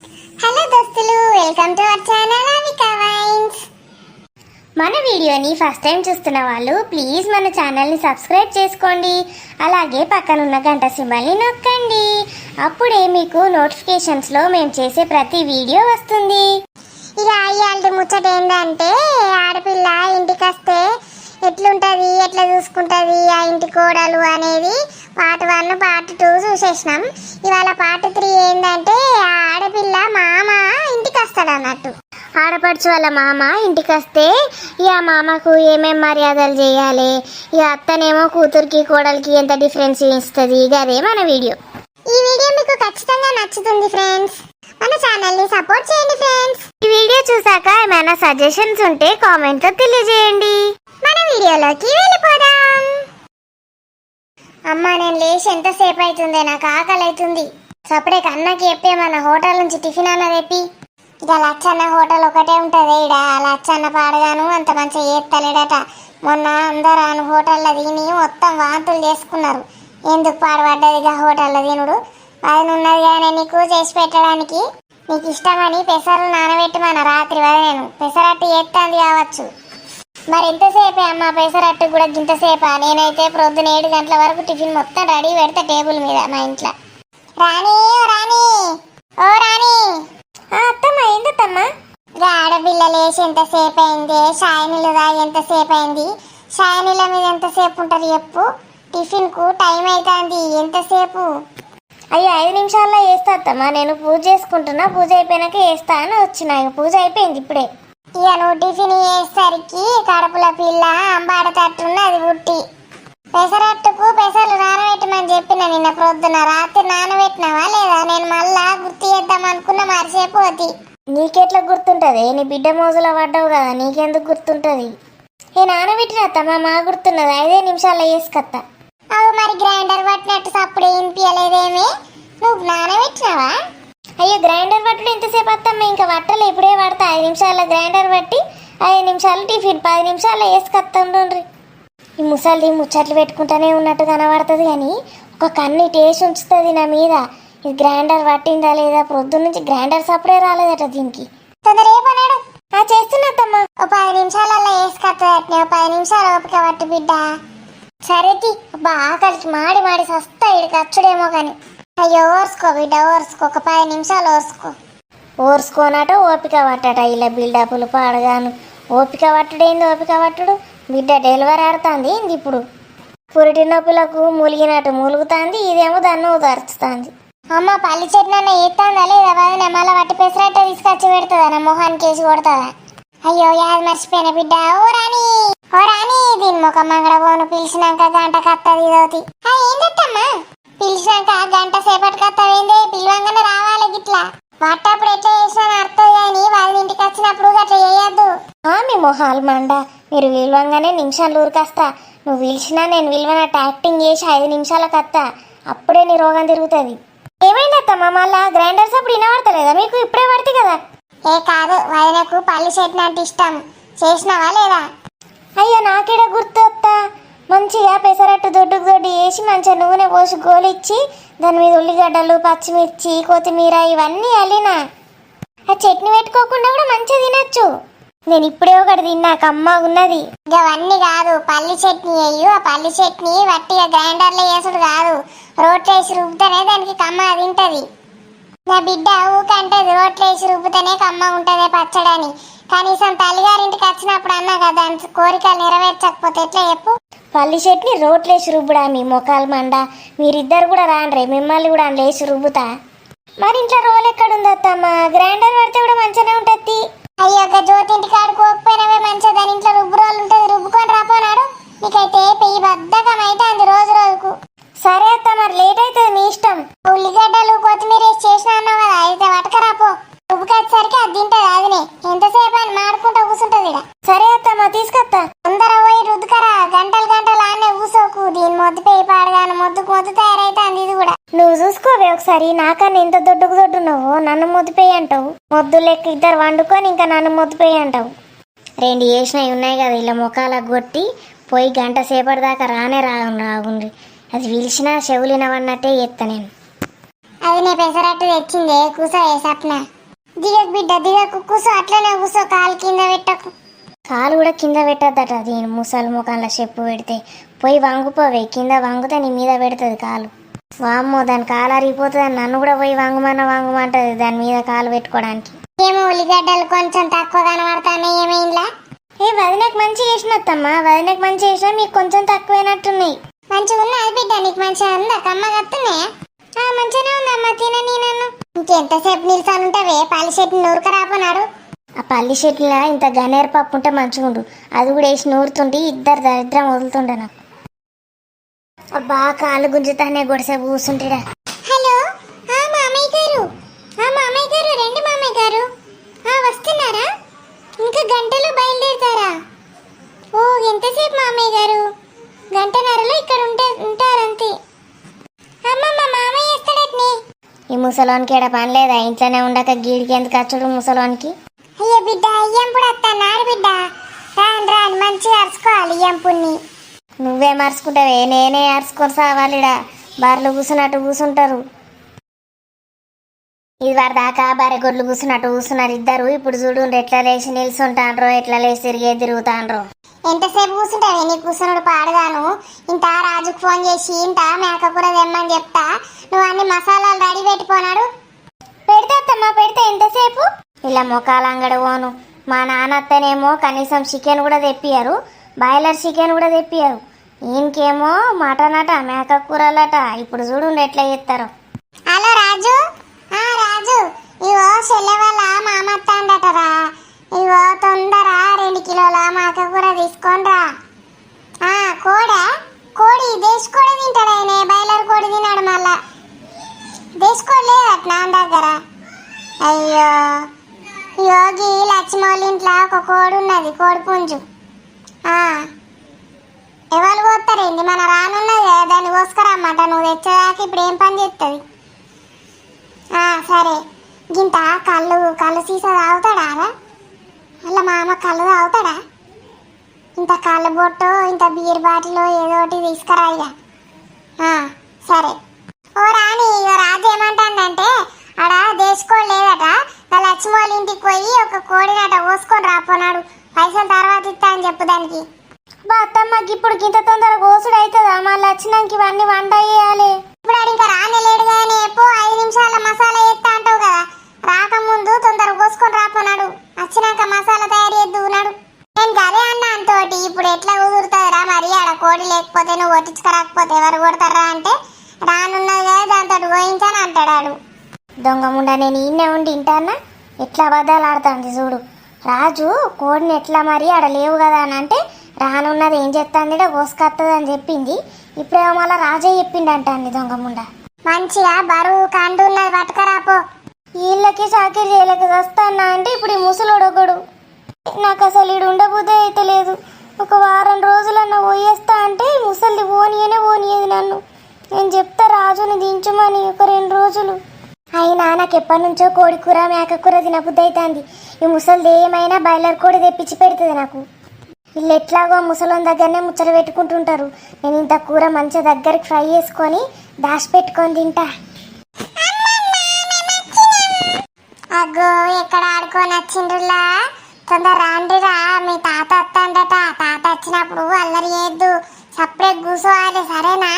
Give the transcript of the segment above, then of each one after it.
Hello దోస్తులు, welcome to our channel Avika wines. మన వీడియోని ఫస్ట్ టైం చూస్తున్న వాళ్ళు ప్లీజ్ మన ఛానల్ని సబ్స్క్రైబ్ చేసుకోండి. అలాగే పక్కనున్న గంట సింబల్ని నొక్కండి. అప్పుడే మీకు నోటిఫికేషన్స్లో మేము చేసే ప్రతి వీడియో వస్తుంది. ఇక ఇవాళ ముచ్చట ఏంటంటే, ఆడపిల్ల ఇంటికి వస్తే ఎట్లుంటుంది, ఎట్లా చూసుకుంటుంది ఆ ఇంటి కోడలు అనేది పార్ట్ 1 పార్ట్ 2 చూసేసినాం. ఇవాళ పార్ట్ 3 ఏంటంటే, ఆ ఆడపిల్ల మామ ఇంటికి వస్తాడు అన్నట్టు. ఆడపడుచు వాళ్ళ మామ ఇంటికి వస్తే ఇక మామకు ఏమేం మర్యాదలు చేయాలి, ఇక అత్తనేమో కూతురికి కోడలికి ఎంత డిఫరెన్స్ ఇస్తుంది, అదే మన వీడియో. ఈ వీడియో మీకు ఖచ్చితంగా నచ్చుతుంది ఫ్రెండ్స్. మన ఛానల్ని సపోర్ట్ చేయండి ఫ్రెండ్స్. ఈ వీడియో చూసాక ఏమైనా సజెషన్స్ ఉంటే కామెంట్తో తెలియజేయండి. మన వీడియోలోకి వెళ్ళిపోదాం. అమ్మ, నేను లేచి ఎంతసేపు అవుతుంది, నాకు ఆకలి అవుతుంది. సపడే అన్నకి చెప్పే మన హోటల్ నుంచి టిఫిన్ అన్న తెప్పి. ఇక లచ్చన్న హోటల్ ఒకటే ఉంటుంది ఈడ. లచ్చన్న పాడగాను అంత మంచిగా చేస్తలేడట. మొన్న అందరు హోటల్లో తిని మొత్తం వాంతులు చేసుకున్నారు. ఎందుకు పాడబడ్డది ఇక హోటల్లో తినుడు? అది ఉన్నది కానీ నీకు చేసి పెట్టడానికి. నీకు ఇష్టమని పెసర్లు నానబెట్టమన్న రాత్రి వరకు. నేను పెసరట్టు చేస్తాంది కావచ్చు. మరి ఎంతసేపే అమ్మ పెసరట్టు కూడా గింతసేపా? నేనైతే ప్రొద్దున 7 గంటల వరకు టిఫిన్ మొత్తం రెడీ పెడతా టేబుల్ మీద మా ఇంట్లో. రాణి రాణి ఓ రాణి. అత్తమ్మ ఏంటమ్మా? ఇక ఆడపిల్ల లేచి ఎంతసేపు అయింది, షాయినీళ్ళు తాగి ఎంతసేపు అయింది. షాయినీళ్ళ మీద ఎంతసేపు ఉంటారు చెప్పు? టిఫిన్కు టైం అవుతుంది, ఎంతసేపు? అయ్యో 5 నిమిషాల్లో వేస్తా అత్తమ్మా. నేను పూజ చేసుకుంటున్నా, పూజ అయిపోయినాక వేస్తా అని వచ్చిన. పూజ అయిపోయింది ఇప్పుడే. ఇక నువ్వు టిఫిన్ చేసేసరికి కడుపుల పిల్ల అంబాడతట్టున్నది బుట్టి. పెసరట్టుకు పెసర్లు నానబెట్టమని చెప్పిన నిన్న ప్రొద్దున. రాత్రి నానబెట్టినావా లేదా? నేను మళ్ళా గుర్తు చేద్దాం అనుకున్న, మరిసేపోతి. నీకెట్లా గుర్తుంటది? నీ బిడ్డ మోజులో పడ్డావు కదా, నీకెందుకు గుర్తుంటది? ఏ నానబెట్టిన అత్తమ్మా, మా గుర్తున్నది. 5 నిమిషాల్లో వేసుకత్తా. అవు మరి గ్రైండర్ పట్టినట్టు సప్పుడు వినిపించలేదేమి? నువ్వు నానబెట్టినావా? అయ్యో గ్రైండర్ పట్టుడు ఎంతసేపు వస్తామ్మా? ఇంకా పట్టలే, ఇప్పుడే పడతా. 5 నిమిషాల్లో గ్రైండర్ పట్టి 5 నిమిషాలు టిఫిన్, 10 నిమిషాల్లో వేసుకొస్తాండ్రి. ఈ ముసలి ముచ్చట్లు పెట్టుకుంటానే ఉన్నట్టు కనబడుతుంది కానీ ఒక కన్ను టేస్ట్ ఉంచుతుంది నా మీద. ఇది గ్రైండర్ పట్టిందా లేదా? ప్రొద్దున్న నుంచి గ్రైండర్ సప్పుడే రాలేదట దీనికి. తొందరేపన్నాడు చేస్తున్నట్టమ్మా. ఒక 10 నిమిషాలలో వేసుకొస్తుంది. 10 నిమిషాలు ఓపిక పట్టు బిడ్డ. సరేతి ఆకలికి మాడి మాడి సస్తా ఇడికి వచ్చుడేమో కానీ. అయ్యో ఓర్సుకో బిడ్డ, ఓర్సుకో. ఒక 10 నిమిషాలు ఓర్సుకో. ఓర్సుకోనట ఓపిక పట్టట. ఇలా బిల్డప్లు పాడగాను. ఓపిక పట్టుడేంది? ఓపిక పట్టుడు బిడ్డ డెలివరీ ఆడుతుంది ఇప్పుడు. పురిటి నొప్పులకు మూలిగినట్టు మూలుగుతుంది, ఇదేమో దాన్ని ఉదర్చుతుంది. అమ్మ పల్లి చెట్టు నన్ను ఎత్తాందా లేదా? వదిన మళ్ళీ వట్టి పెసరట్టే తీసుకొచ్చి పెడుతుందా? నా మొహానికి వేసి కొడుతుందా? అయ్యో యాది మర్చిపోయిన బిడ్డ. ఓ రాణి ఓ రాణి, దీని ముఖం మంగళ పోను. పిలిచినాక గంట కత్తది ఇదోతి. ఏంటమ్మా? పిలిచినాక గంట సేపటి కత్తవేందే? పిలవంగానే రావాలి గిట్లా. పట్టప్పుడు ఎట్లా చేసినా అర్థం కానీ వాళ్ళ ఇంటికి వచ్చినప్పుడు అట్లా చేయొద్దు. మీ మొహాలు మండ. మీరు విలువంగానే నిమిషాలు ఊరికొస్తా. నువ్వు పిలిచినా నేను విలువనట్టు యాక్టింగ్ చేసి 5 నిమిషాలకు వస్తా. అప్పుడే నీ రోగం తిరుగుతుంది. ఏమైందత్తమ్మా? మళ్ళా గ్రైండర్స్ అప్పుడు వినబడతలేదా మీకు? ఇప్పుడే పడుతుంది కదా. ఏ కాదు, వదినకు పల్లి చెట్టు ఇష్టం. చేసినావా లేదా? అయ్యో నాకేడ గుర్తొత్తా. మంచిగా పెసరట్టు దొడ్డుకు దొడ్డు వేసి మంచిగా నూనె పోసి గోలిచ్చి దాని మీద ఉల్లిగడ్డలు, పచ్చిమిర్చి, కొత్తిమీర ఇవన్నీ అల్లినా. ఆ చట్నీ పెట్టుకోకుండా కూడా మంచిగా తినచ్చు. నేను ఇప్పుడే ఒకటి తిన్నా, కమ్మగా ఉన్నది. ఇవన్నీ కాదు, పల్లి చట్నీ వేయు. ఆ పల్లి చట్నీ వట్టిగా గ్రైండర్లో వేసుడు కాదు, రోట్లో వేసి రుబ్బుతనే దానికి కమ్మ తింటది. నా బిడ్డ ఊకంటది రోట్లో వేసి రుబ్బుతనే కమ్మ ఉంటదే పచ్చడని. కనీసం తల్లిగారింటికి వచ్చినప్పుడు అన్నా కదా, కోరికలు నెరవేర్చకపోతే ఎట్లా చెప్పు? పల్లి చట్నీ రోట్లేసి రుబ్బుడా? మీ మొఖాలు మండ. మీరిద్దరు కూడా రాండ్రే, మిమ్మల్ని కూడా లేచి రుబ్బుతా. మరి ఇంట్లో రోల్ ఎక్కడుందత్తమ్మా? గ్రైండర్ పడితే కూడా మంచిగానే ఉంటుంది. అయ్యో ఒక జ్యోతింటి కాడు కోకపోయినవే మంచిగా, దాని ఇంట్లో రుబ్బు రోలు ఉంటుంది, రుబ్బుకొని రాపోనాడు. నీకైతే పెయ్యి బద్దకం అవుతుంది రోజు రోజుకు. సరే అత్త, మరి లేట్ అవుతుంది మీ ఇష్టం. ఉల్లిగడ్డలు కొత్తిమీర వేసి చేసిన అన్నావు కదా, అయితే పట్టుకరాపో. రుబ్బుకొచ్చేసరికి అది తింటది. అదినే ఎంతసేపు అని మాడుకుంటా కూర్చుంటది. సరే అత్తమ్మా, తీసుకొస్తా. తొందర పోయి రుద్దుకరా, గంటలు గంటలు ఆనే కూసోకు. దీని మొద్దు పెయి పాడగాను, మొద్దుకు మొద్దు తయారైతుంది ఇది కూడా. నువ్వు చూసుకోవే ఒకసారి. నాకన్నా ఎంత దొడ్డుకు దొడ్డు నువ్వు నన్ను మొద్దుపోయి అంటావు. మొద్దు లెక్క ఇద్దరు వండుకొని ఇంకా నన్ను మొద్దుపోయి అంటావు. 2 చేసినవి ఉన్నాయి కదా, ఇలా ముఖాలకు కొట్టి పోయి గంట సేపటి దాకా రానే రాగుండ్రి. అది పిలిచినా చెవులినవన్నట్టే చేస్తా నేను. అది నీ పెసరట్టు తెచ్చిందే కూసో సప్న. దిగకు బిడ్డ దిగకు, కూసో అట్లనే కూసో, కాలు కింద పెట్టకు. కాలు కూడా కింద పెట్టద్దట దీని ముసలి ముఖంలో చెప్పు పెడితే. పోయి వంగుపోవే, కింద వంగుతే నీ మీద పెడుతుంది కాలు. వామ్మో దాని కాలు అరిగిపోతుంది, నన్ను కూడా పోయి వంగమంటది దాని మీద కాలు పెట్టుకోవడానికి. ఏమో ఉల్లిగడ్డలు కొంచెం తక్కువ కనబడతానే ఏమైందా? ఏ వదినకు మంచి చేసినత్తమ్మా, వదినకు మంచి చేసినా మీకు కొంచెం తక్కువైనట్టున్నాయి. మంచిగా ఉన్నది బిడ్డ, నీకు మంచిగా ఉందా? కమ్మ కత్తున్నాయా? మంచిగానే ఉందమ్మా, తినని నన్ను. ఇంకెంతసేపు నిల్చొని ఉంటావే? పల్లి చెట్టుని నూరుక రాపోనాడు. ఆ పల్లి చెట్టులా ఇంత గన్నేరు పప్పు ఉంటే మంచిగుండు, అది కూడా వేసి నూరుతుంటే ఇద్దరు దరిద్రం వదులుతుండే నాకు. అబ్బా కాళ్ళు గుంజుతానే గొడసేపు కూర్చుంటేడా. హలో మామయ్య గారు, మామయ్య గారు రండి మామయ్య గారు. వస్తున్నారా? ఇంకా గంటలో బయలుదేరుతారా? ఓ ఎంతసేపు మామయ్య గారు? గంటన్నరలో ఇక్కడ ఉంటారంతే. అమ్మమ్మ మామయ్య వేస్తాడట్ని. ఈ ముసలోనికి ఎడ పని లేదా? ఇంట్లోనే ఉండక గీడికి ఎందుకు వచ్చుడు ముసలోనికి? అయ్యో బిడ్డ అయ్యంపుడు వస్తాడు బిడ్డ, రాను మంచిగా అరుచుకోవాలి అయ్యంపుణ్ణి. నువ్వే మరుచుకుంటావే, నేనే అరుచుకొని సావాలిడా. బర్రెలు కూసున్నట్టు కూసుంటారు. ఇది వారి దాకా భార్య గొడ్లు కూసున్నట్టు కూసున్నారు ఇద్దరు. ఇప్పుడు చూడు ఎట్లా లేచి నిల్చుంటాన్రో, ఎట్లా లేచి తిరుగుతాన్రో. ఎంతసేపు కూర్చుంటావే? నీ కూర్చున్నాడు పాడుగాను. ఇంత రాజుకు ఫోన్ చేసి ఇంత మేక కూర తెమ్మని చెప్తా, నువ్వు అన్ని మసాలాలు రెడీ పెట్టిపోనాడు. పెడతామ్మా పెడితే ఎంతసేపు? ఇలా మొక్కలు అంగడి పోను. మా నాన్న అత్తనేమో కనీసం చికెన్ కూడా తెప్పియారు, బాయిలర్ చికెన్ కూడా తెప్పియారు. ఈయనకేమో మటన్ అట, మేక కూరలట. ఇప్పుడు చూడు ఎట్లా చేస్తారో. హలో రాజు, రాజు ఇవో చెల్లె వాళ్ళ మామ అత్తండటరా. ఇవో తొందర 2 కిలోల మేక కూర తీసుకోనరా. కోడి దేశ కోడి తింటాడు ఆయన, బాయిలర్ కోడి తిన్నాడు. మళ్ళా దేశ కోడి లేదట నా దగ్గర. అయ్యో యోగి లక్ష్మోళ్ళ ఇంట్లో ఒక కోడి ఉన్నది, కోడి పుంజు. ఎవరు పోతారేంటి? మన రానున్నది కదా, దాన్ని కోసుకురమ్మాట. నువ్వు తెచ్చేదాకా ఇప్పుడు ఏం పని చేస్తుంది? సరే. గింత కళ్ళు సీసా తాగుతాడా? అలా మామ కళ్ళు తాగుతాడా? ఇంత కళ్ళు బొట్టు, ఇంత బీర్ బాటిల్ ఏదో ఒకటి తీసుకురా ఇక. సరే. ఓ రాని, రాజు ఏమంటాడంటే ఆడ దేశకోడి లేదట, లక్ష్మి వాళ్ళ ఇంటికి పోయి ఒక కోడినట కోసుకొని రాపోనాడు. పైసలు తర్వాత ఇస్తా అని చెప్పు దానికి. అత్తమ్మకి ఇప్పుడు ఇంత తొందర కోసుడు అవుతుందా? మళ్ళీ వచ్చినాక ఇవన్నీ వంట వేయాలి. ఇప్పుడు ఆడు ఇంకా రానేలేడు కానీ ఎప్పుడు 5 నిమిషాల మసాలా వేస్తా అంటావు కదా, రాకముందు తొందర కోసుకొని రాపోనాడు. వచ్చినాక మసాలా తయారు చేద్దున్నాడు. నేను గదే అన్నా అంతోటి. ఇప్పుడు ఎట్లా కుదురుతుందిరా మరి? ఆడ కోడి లేకపోతే నువ్వు కొట్టించుకురాకపోతే ఎవరు కొడతారా అంటే, రానున్నది కదా దాంతో పోయించని అంటాడు. దొంగ ముండా, నేను ఈయనే ఉండి ఇంటానా ఎట్లా అబద్ధాలు ఆడుతుంది చూడు. రాజు కోడిని ఎట్లా మరి ఆడ లేవు కదా అని అంటే, రానున్నది ఏం చెప్తాంది కోసుకొస్తుంది అని చెప్పింది. ఇప్పుడేమో మళ్ళీ రాజే చెప్పిండి అంటాంది దొంగ ముండా. మంచిగా బరువు కండు ఉన్నది పట్టుకరాపో. వీళ్ళకి చాకరీ చేయలేక వస్తానా అంటే ఇప్పుడు ఈ ముసలోడు ఒకడు. నాకు అసలు ఈడు ఉండబుద్ధి అయితే లేదు. ఒక వారం రోజులన్నా పోయేస్తా అంటే ముసలిది పోనీయది నన్ను. నేను చెప్తా రాజుని దించమని ఒక 2 రోజులు. అయినా నాకు ఎప్పటి నుంచో కోడి కూర మేక కూర తినబుద్ధి అవుతుంది. ఈ ముసలిది ఏమైనా బాయిలర్ కోడి తెప్పించి పెడుతుంది నాకు. వీళ్ళు ఎట్లాగో ముసలం దగ్గరనే ముచ్చట పెట్టుకుంటుంటారు. నేను ఇంత కూర మంచిగా దగ్గరికి ఫ్రై చేసుకొని దాచిపెట్టుకొని తింటా. అగ్గో ఎక్కడ ఆడుకొని వచ్చిండ్రులా, తొందర రాండిరా. మీ తాత వస్తాండట, తాత వచ్చినప్పుడు అల్లరి చేయొద్దు, సపరేట్ కూర్చోవాలి సరేనా?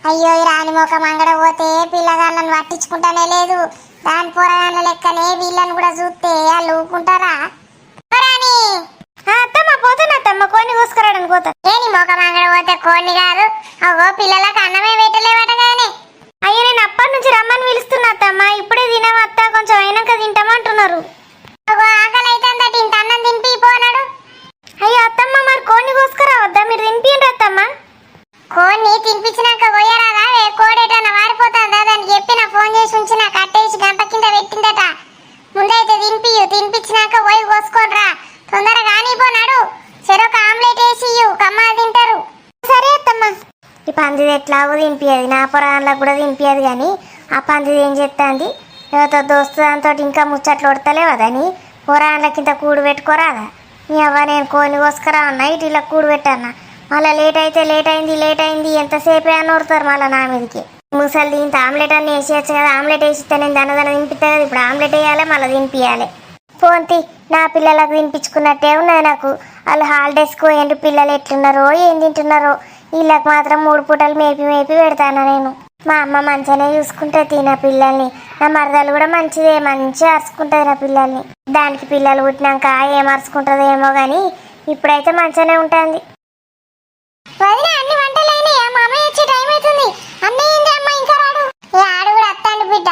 అయ్యో ఈ రాని మొక్క మంగడ పోతే పిల్లగాళ్ళను పట్టించుకుంటానే లేదు. దాని పోరగాళ్ళ లెక్కనే వీళ్ళని కూడా చూస్తే వాళ్ళు ఊకుంటారా? అత్తమ్మ పోతానత్తమ్మ, కోడిని కోసుకురాడని పోతా. ఏని మొక్క మంగడ పోతే కోడిని కాదు, అగో పిల్లలకు అన్నమే పెట్టలేవట కానీ. అయ్యో నేను అప్పటి నుంచి రమ్మని పిలుస్తున్నా అత్తమ్మ, ఇప్పుడే తినవత్త కొంచెం అయినాక తింటామంటున్నారు. ఆకలి అయితే ఇంత అన్నం తినిపి పోనాడు. అయ్యో అత్తమ్మ మరి కోడిని కోసుకురావద్దా? మీరు తినిపిండ్రు అత్తమ్మ. కోడిని తినిపించినాక పోయారాదా? కోడేటన్నా వారిపోతుందా? దానికి చెప్పిన ఫోన్ చేసి ఉంచిన కట్టేసి గంట కింద పెట్టిందట. ముందైతే తినిపించినాక పోయి కోసుకోనరా, తొందరగా కానిపోనాడు. చెరొక ఆమ్లెట్ వేసి కమ్మ తింటారు. సరే అత్తమ్మ. ఈ పందిది ఎట్లాగో తినిపించదు, నా పొరాన్లకు కూడా తినిపించదు. కానీ ఆ పందిది ఏం చెప్తాంది, ఎవరితో దోస్తు దాంతో ఇంకా ముచ్చట్లు కొడతలేవదని పొరాన్లకి ఇంత కూడు పెట్టుకోరాదా? నీ అవ్వ నేను కోని కోసుకురా ఉన్నా, ఇటు ఇలా కూడు పెట్టన్నా. మళ్ళీ లేట్ అయింది ఎంతసేపే అని ఓరుతారు మళ్ళీ నా మీదకి. ముసలి ఇంత ఆమ్లెట్ అన్నీ వేసేయచ్చు కదా, ఆమ్లెట్ వేసిస్తే నేను దన తినిపిస్తా కదా, ఇప్పుడు ఆమ్లెట్ వేయాలి మళ్ళీ తినిపించాలి. పోంతి నా పిల్లలకు తినిపించుకున్నట్టే ఉన్నది నాకు. వాళ్ళు హాలిడేస్కి పోయిండ్రు, పిల్లలు ఎట్లున్నారో ఏం తింటున్నారో. వీళ్ళకి మాత్రం 3 పూటలు మేపి పెడతాను నేను. మా అమ్మ మంచిగానే చూసుకుంటుంది నా పిల్లల్ని. నా మరదలు కూడా మంచిగా అరుచుకుంటుంది నా పిల్లల్ని. దానికి పిల్లలు పుట్టినాక ఏం అరుచుకుంటుందో ఏమో కానీ ఇప్పుడైతే మంచిగానే ఉంటుంది. అన్ని వంటలు అయినాయా? మా అమ్మాయి వచ్చే టైం అవుతుంది. అన్నయ్య అమ్మ ఇంకా రాడు. ఆడు కూడా అత్తండి బిడ్డ.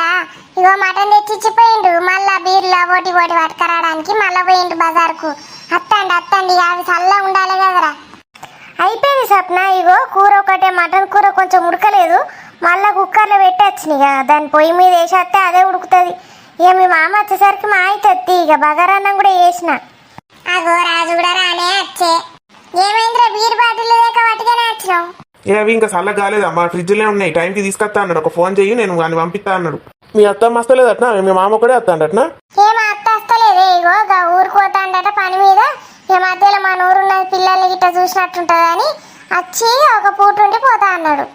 ఇగో మటన్ తెచ్చిచ్చిపోయిండు, మళ్ళా బీర్లా ఓటి పట్టుకరాడానికి మళ్ళా పోయిండు బజార్కు. అత్తండి అవి చల్లగా ఉండాలి కదరా. అయిపోయింది సప్న. ఇగో కూర ఒకటే, మటన్ కూర కొంచెం ఉడకలేదు, మళ్ళా కుక్కర్లో పెట్టొచ్చినాయి కదా, దాన్ని పొయ్యి మీద వేసేస్తే అదే ఉడుకుతుంది. ఇక మీ మామ వచ్చేసరికి మా అవుతుంది. ఇక బగారన్నం కూడా వేసిన. అగో రాజు కూడా రానే వచ్చే. ఏమైందిరా బీర్ బాటిల్ లేక వాటిగానే వచ్చినావు? అవి ఇంకా చల్లగా కాలేదమ్మా, ఫ్రిడ్జ్లో ఉన్నాయి, టైంకి తీసుకొస్తా అన్నాడు. ఒక ఫోన్ చెయ్యి, నేను వాడిని పంపిస్తా అన్నాడు. మీ అత్త వస్తలేదట్నా? మీ మామ కూడా వస్తాడట్నా? ఏమో అత్త వస్తలేదే. ఇగో ఊరికి పోతాండట పని మీద. ఈ మధ్యలో మన ఊరున్నది పిల్లల్ని గిట్ట చూసినట్టుంటదని వచ్చి ఒక పూట ఉండి పోతా అన్నాడు.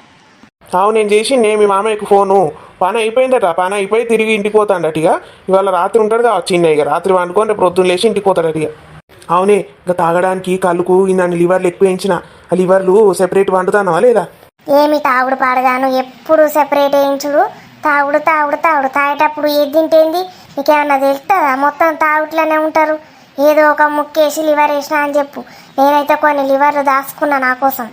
అవును, నేను చేసి మీ మామయ్యకు ఫోను. పని అయిపోయిందట, పని అయిపోయి తిరిగి ఇంటికి పోతాడట. ఇక ఇవాళ రాత్రి ఉంటాడు కావచ్చు. ఇక రాత్రి వండుకొని రేపు ప్రొద్దున లేచి ఇంటికి పోతాడట. ఇక అవునే, ఇంకా తాగడానికి కళ్ళుకు నన్ను లివర్లు ఎక్కువ వేయించిన. ఆ లివర్లు సెపరేట్ వండుతానవా లేదా? ఏమి తాగుడు పాడగాను, ఎప్పుడు సెపరేట్ వేయించుడు, తాగుడు తాగేటప్పుడు ఏది తింటేంది నీకేమన్నా తెలుస్తుందా? మొత్తం తాగుట్లోనే ఉంటారు. ఏదో ఒక ముక్కేసి లివర్ వేసినా అని చెప్పు. నేనైతే కొన్ని లివర్లు దాచుకున్నా నా కోసం.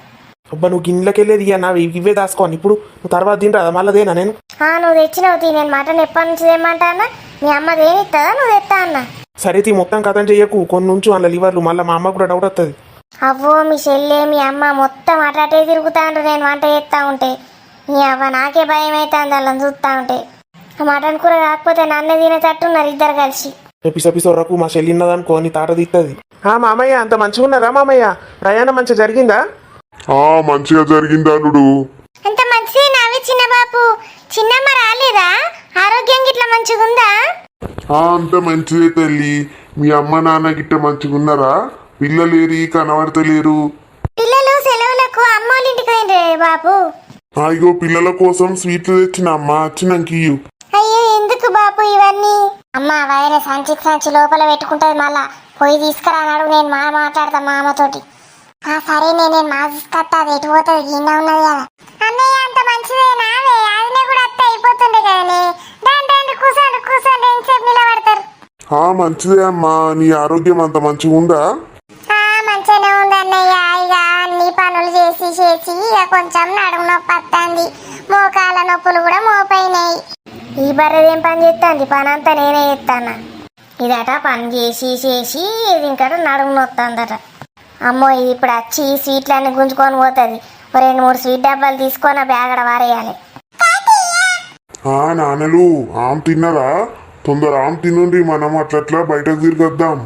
అబ్బా, నువ్వు గిన్నెలకి వెళ్ళేది ఇక నావి ఇవే దాచుకోని. ఇప్పుడు నువ్వు తర్వాత తింటాదా మళ్ళదేనా? నేను నువ్వు తెచ్చినవు. నేను మటన్ ఎప్పటి నుంచి తెమ్మంటా అన్న. మీ అమ్మ దేనిస్తుందా నువ్వు తెస్తా అన్న. సరే మొత్తం కథం చెయ్యకు, కొన్ని నుంచి వాళ్ళ లివర్లు మళ్ళీ మా అమ్మ కూడా డౌట్ వస్తుంది. అవ్వో మీ చెల్లె మీ అమ్మ మొత్తం అటాటే తిరుగుతాండ్రు నేను వంట చేస్తా ఉంటే. మీ అవ్వ నాకే భయం అవుతుంది వాళ్ళని చూస్తా ఉంటే. మటన్ కూర కాకపోతే నన్నే తినేటట్టున్నారు ఇద్దరు కలిసి. పిసొరకు మా చెల్లి ఉన్నదనుకో నీ తాట తీస్తుంది. మామయ్య అంత మంచిగా ఉన్నారా? మామయ్య ప్రయాణం మంచిగా జరిగిందా? మంచిగా జరిగింది అల్లుడు. అంత మంచిదే నావి చిన్న బాపు. చిన్నమ్మ రాలేదా? ఆరోగ్యం గిట్లా మంచిగా ఉందా? అంత మంచిదే తల్లి. మీ అమ్మ నాన్న గిట్ట మంచిగా ఉన్నారా? పిల్లలేరి కనబడతలేరు. పిల్లలు సెలవులకు అమ్మోళ్ళ ఇంటికి పోయిండ్రే బాపు. ఇగో పిల్లల కోసం స్వీట్లు తెచ్చిన అమ్మ, వచ్చినాక ఇయ్యు. అయ్యో ఎందుకు బాపు ఇవన్నీ? అమ్మ వైరస్ సంచి లోపల పెట్టుకుంటది, మళ్ళా పోయి తీసుకురానాడు. నేను మాట్లాడతా మా అమ్మతోటి. సరే నేను తీసుకొస్తా. అది ఎటు పోతుంది? గిన్నె ఉన్నది కదా. అన్నయ్య అంత మంచిదే నావే. అదినే కూడా అత్త అయిపోతుండే కదనే. దాంట్లో కూర్చోండి ఎంతసేపు నిలబడతారు. మంచిదే అమ్మా. నీ ఆరోగ్యం అంత మంచిగా ఉందా? మంచిగానే ఉంది అన్నయ్య. ఇక అన్ని పనులు చేసి ఇక కొంచెం నడుము నొప్పి వస్తుంది, మోకాల నొప్పులు కూడా మోపైనాయి. ఈ బర్రెదేం పని చేస్తాంది? పని అంతా నేనే చేస్తాను. ఇదట పని చేసి ఇది ఇంకా నడుము నొత్తందట. అమ్మో ఇది ఇప్పుడు వచ్చి ఈ స్వీట్లన్నీ గుంజుకొని పోతుంది. 2-3 స్వీట్ డబ్బాలు తీసుకొని బ్యాగ్ అడ వారేయాలి. నాన్నలు ఆమె తిన్నారా? తొందర ఆమె తినుండి, మనం అట్లట్లా బయటకు తిరిగొద్దాం.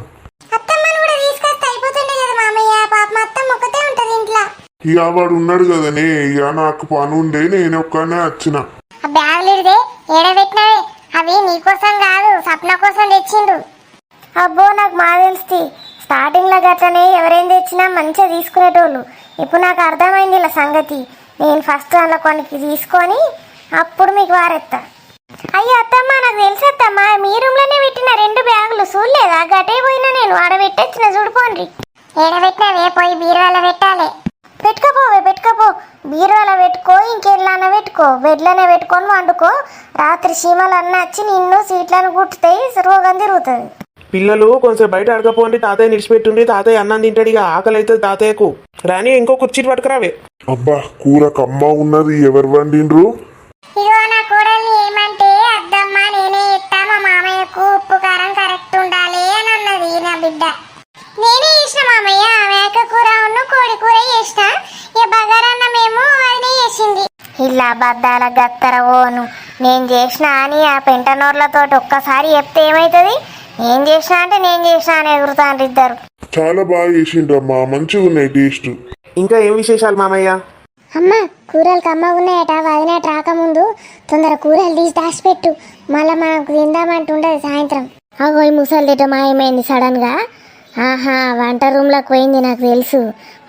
ఇక వాడు ఉన్నాడు కదనే. ఇక నాకు పని ఉండే నేను ఒక్కనే వచ్చిన. అవి నీకోసం కాదు, సప్న కోసం తెచ్చిండు. అబ్బో నాకు మా తెలుస్తుంది. స్టార్టింగ్ లో గట్లనే ఎవరైనా తెచ్చినా మంచిగా తీసుకునేటోళ్ళు. ఇప్పుడు నాకు అర్థమైంది ఇలా సంగతి. నేను ఫస్ట్ అందులో కొన్ని తీసుకొని అప్పుడు మీకు వారెత్తా. అయ్యో అత్తమ్మ నాకు తెలుసు అత్తమ్మ, మీ రూమ్ లోనే పెట్టిన 2 బ్యాగులు చూడలేదా? గటే పోయినా నేను ఆడ పెట్టొచ్చిన చూడుకోండి. ఏడబెట్టినవే పోయి బీరువాలో పెట్టాలి. పెట్టుకోపో బీరువాలో పెట్టుకో, ఇంకెళ్ళాన పెట్టుకో, బెడ్లోనే పెట్టుకొని వండుకో. రాత్రి చీమలన్నీ వచ్చి నిన్ను సీట్లను కుట్టుతాయి, రోగం తిరుగుతుంది. పిల్లలు కొంచెం బయట అడగపోండి, తాతయ్య నిడిచిపెట్టుండి. తాతయ్య అన్నం తింటాడు. ఇక ఆకలి అవుతుంది తాతయ్యకు. రాని ఇంకో కుర్చీని పట్టుకురావే. అబ్బా కూర కమ్మ ఉన్నది. ఎవరు వండిండ్రు? ఇదిగో నా కోడల్ని ఏమంటే అద్దమ్మా నేనే ఇస్తా, మా మామయ్యకు ఉప్పు కారం కరెక్ట్ ఉండాలి అని అన్నది నా బిడ్డ. నేనే చేసిన మామయ్య. మేక కూర కోడి కూర చేసిన. ఇక బగారన్నమేమో అదే చేసింది. ఇలా బద్దాల గత్తర ఓను నేను చేసిన అని ఆ పెంట నోర్లతో ఒక్కసారి చెప్తే ఏమవుతుంది? నేను చేసిన అంటే నేను చేసిన అని ఎగురుతాను ఇద్దరు. చాలా బాగా చేసిండ్రమ్మా, మంచిగా ఉన్నాయి టేస్ట్. ఇంకా ఏం విశేషాలు మామయ్య? అమ్మ కూరలు కమ్మగా ఉన్నాయట. వదినట్టు రాకముందు తొందర కూరలు తీసి దాచిపెట్టు, మళ్ళీ మనకు తిందామంటుండదు సాయంత్రం. అగో ఈ ముసలిదేటో మాయమైంది సడన్ గా. ఆహా, వంట రూమ్లోకి పోయింది, నాకు తెలుసు.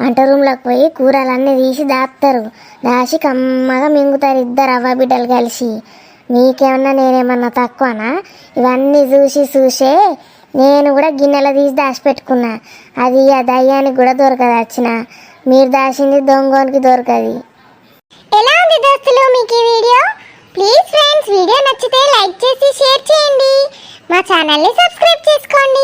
వంట రూమ్లోకి పోయి కూరలన్నీ తీసి దాస్తారు, దాచి కమ్మగా మింగుతారు ఇద్దరు అవ్వ బిడ్డలు కలిసి. మీకేమన్నా నేనేమన్నా తక్కువనా? ఇవన్నీ చూసే నేను కూడా గిన్నెలో తీసి దాచిపెట్టుకున్నా. అది ఆ దయ్యానికి కూడా దొరకదు వచ్చిన. మీరు దాచింది దొంగోనికి దొరకది. ఎలా ఉంది దోస్తులు మీకు ఈ వీడియో? ప్లీజ్ ఫ్రెండ్స్, వీడియో నచ్చితే లైక్ చేసి షేర్ చేయండి. మా ఛానల్ని సబ్స్క్రైబ్ చేసుకోండి.